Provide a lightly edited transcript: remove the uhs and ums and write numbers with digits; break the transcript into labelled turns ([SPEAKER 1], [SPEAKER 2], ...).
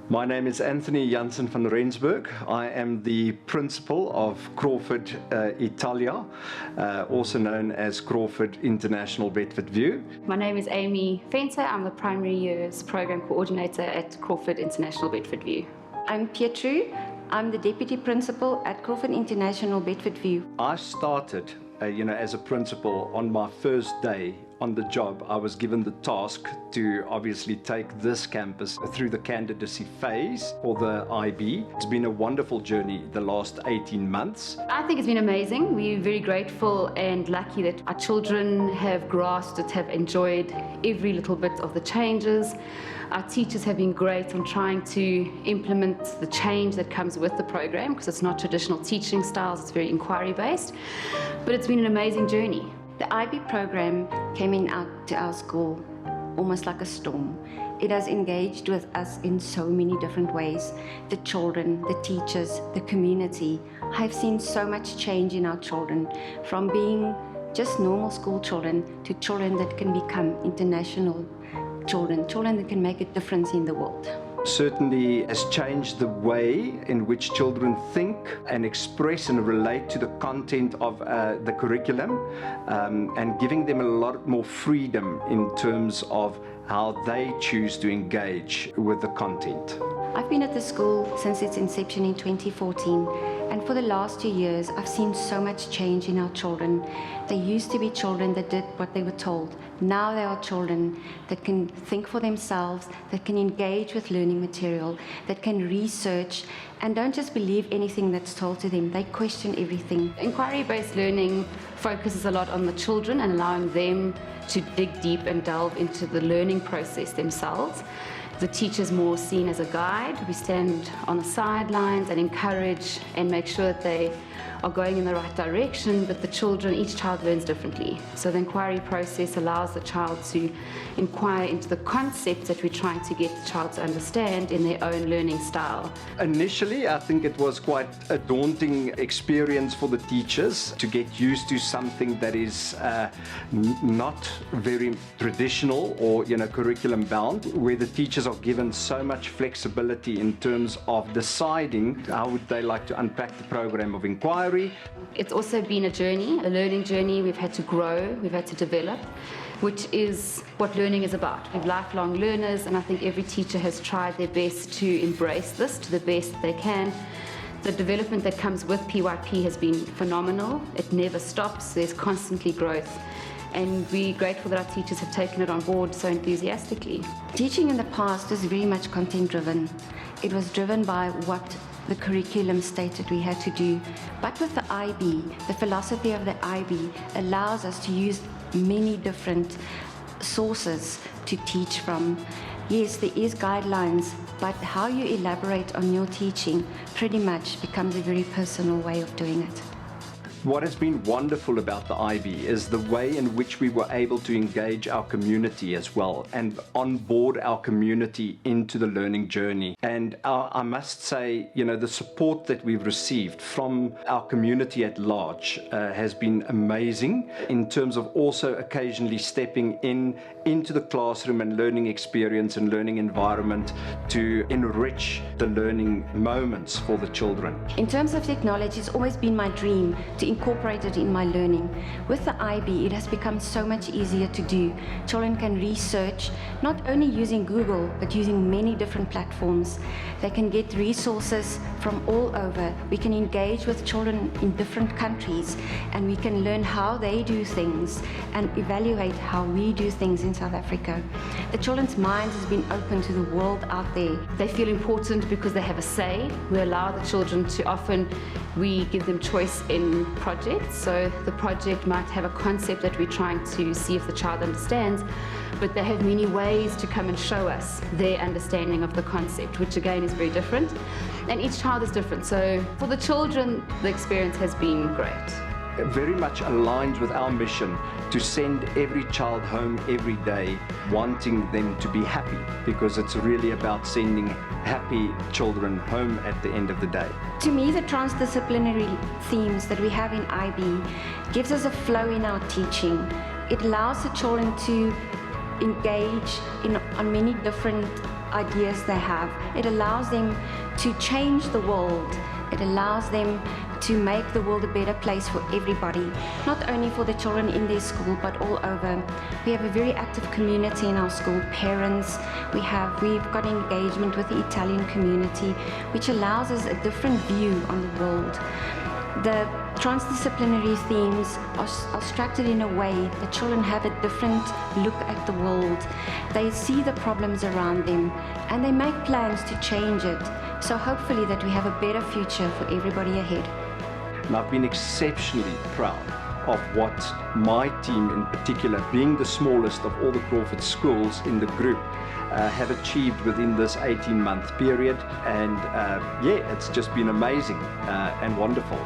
[SPEAKER 1] My name is Anthony Jansen van Rensburg. I am the principal of Crawford Italia, also known as Crawford International Bedforview.
[SPEAKER 2] My name is Amy Fenter. I'm the primary years program coordinator at Crawford International Bedforview.
[SPEAKER 3] I'm Pietru. I'm the deputy principal at Crawford International Bedforview.
[SPEAKER 1] I started, as a principal on my first day on the job. I was given the task to obviously take this campus through the candidacy phase for the IB. It's been a wonderful journey the last 18 months.
[SPEAKER 2] I think it's been amazing. We're very grateful and lucky that our children have grasped it, have enjoyed every little bit of the changes. Our teachers have been great on trying to implement the change that comes with the program, because it's not traditional teaching styles, it's very inquiry based, but it's been an amazing journey.
[SPEAKER 3] The IB program came out to our school almost like a storm. It has engaged with us in so many different ways. The children, the teachers, the community. I've seen so much change in our children, from being just normal school children to children that can become international children that can make a difference in the world.
[SPEAKER 1] Certainly has changed the way in which children think and express and relate to the content of the curriculum, and giving them a lot more freedom in terms of how they choose to engage with the content.
[SPEAKER 3] I've been at the school since its inception in 2014, and for the last 2 years I've seen so much change in our children. They used to be children that did what they were told. Now they are children that can think for themselves, that can engage with learning material, that can research and don't just believe anything that's told to them. They question everything.
[SPEAKER 2] Inquiry-based learning focuses a lot on the children and allowing them to dig deep and delve into the learning process themselves. The teacher's more seen as a guide. We stand on the sidelines and encourage and make sure that they are going in the right direction, but the children, each child learns differently. So the inquiry process allows the child to inquire into the concepts that we're trying to get the child to understand in their own learning style.
[SPEAKER 1] Initially, I think it was quite a daunting experience for the teachers to get used to something that is not very traditional or curriculum bound, where the teachers are given so much flexibility in terms of deciding how would they like to unpack the program of inquiry.
[SPEAKER 2] It's also been a journey, a learning journey. We've had to grow, we've had to develop, which is what learning is about. We're lifelong learners, and I think every teacher has tried their best to embrace this to the best they can. The development that comes with PYP has been phenomenal. It never stops, there's constantly growth. And we're grateful that our teachers have taken it on board so enthusiastically.
[SPEAKER 3] Teaching in the past was very much content driven. It was driven by what the curriculum stated we had to do. But with the IB, the philosophy of the IB allows us to use many different sources to teach from. Yes, there is guidelines, but how you elaborate on your teaching pretty much becomes a very personal way of doing it.
[SPEAKER 1] What has been wonderful about the IB is the way in which we were able to engage our community as well and onboard our community into the learning journey. And I must say, the support that we've received from our community at large has been amazing, in terms of also occasionally stepping into the classroom and learning experience and learning environment to enrich the learning moments for the children.
[SPEAKER 3] In terms of technology, it's always been my dream to incorporate it in my learning. With the IB, it has become so much easier to do. Children can research, not only using Google, but using many different platforms. They can get resources from all over. We can engage with children in different countries, and we can learn how they do things and evaluate how we do things in South Africa. The children's minds has been open to the world out there.
[SPEAKER 2] They feel important because they have a say. We allow the children to we give them choice in projects. So the project might have a concept that we're trying to see if the child understands, but they have many ways to come and show us their understanding of the concept, which again is very different. And each child is different. So for the children, the experience has been great.
[SPEAKER 1] Very much aligned with our mission to send every child home every day wanting them to be happy, because it's really about sending happy children home at the end of the day.
[SPEAKER 3] To me, the transdisciplinary themes that we have in IB gives us a flow in our teaching. It allows the children to engage on many different ideas they have. It allows them to change the world. It allows them to make the world a better place for everybody, not only for the children in their school, but all over. We have a very active community in our school, parents. We've got engagement with the Italian community, which allows us a different view on the world. The transdisciplinary themes are structured in a way that children have a different look at the world. They see the problems around them and they make plans to change it. So hopefully that we have a better future for everybody ahead.
[SPEAKER 1] And I've been exceptionally proud of what my team in particular, being the smallest of all the Crawford schools in the group, have achieved within this 18-month period. And yeah, it's just been amazing and wonderful.